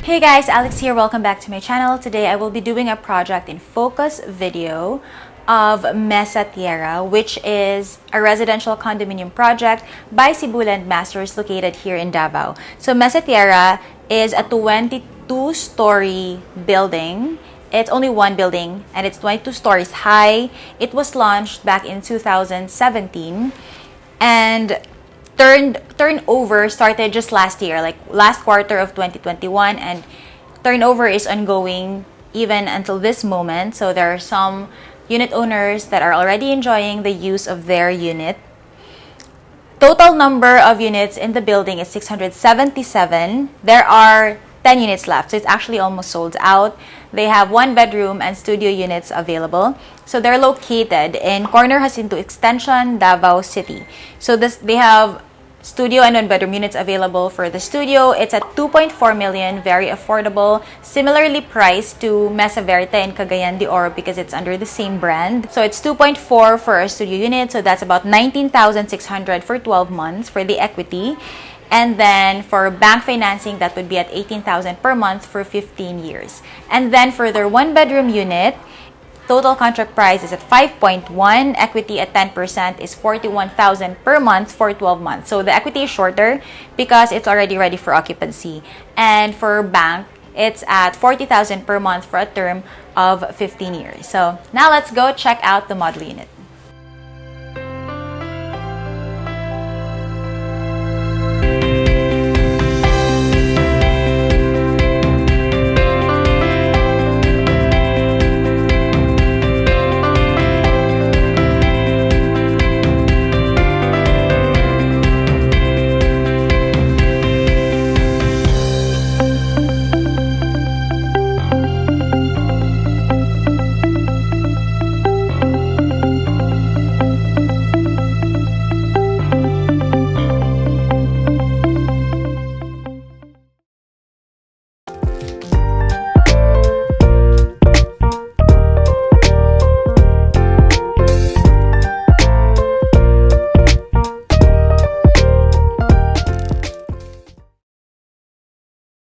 Hey guys, Alex here. Welcome back to my channel. Today I will be doing a project in focus video of Mesatierra, which is a residential condominium project by Sibuland Masters located here in Davao. So Mesatierra is a 22-story building. It's only one building and it's 22 stories high. It was launched back in 2017 and turnover started just last year, like last quarter of 2021, and turnover is ongoing even until this moment. So there are some unit owners that are already enjoying the use of their unit. Total number of units in the building is 677. There are 10 units left, so it's actually almost sold out. They have one bedroom and studio units available. So they're located in Corner Jacinto Extension, Davao City. So they have studio and one bedroom units available. For the studio, it's at 2.4 million, very affordable. Similarly priced to Mesa Verde in Cagayan de Oro because it's under the same brand. So it's 2.4 for a studio unit, so that's about 19,600 for 12 months for the equity. And then for bank financing, that would be at 18,000 per month for 15 years. And then for their one-bedroom unit, total contract price is at 5.1. Equity at 10% is 41,000 per month for 12 months. So the equity is shorter because it's already ready for occupancy. And for bank, it's at 40,000 per month for a term of 15 years. So now let's go check out the model unit.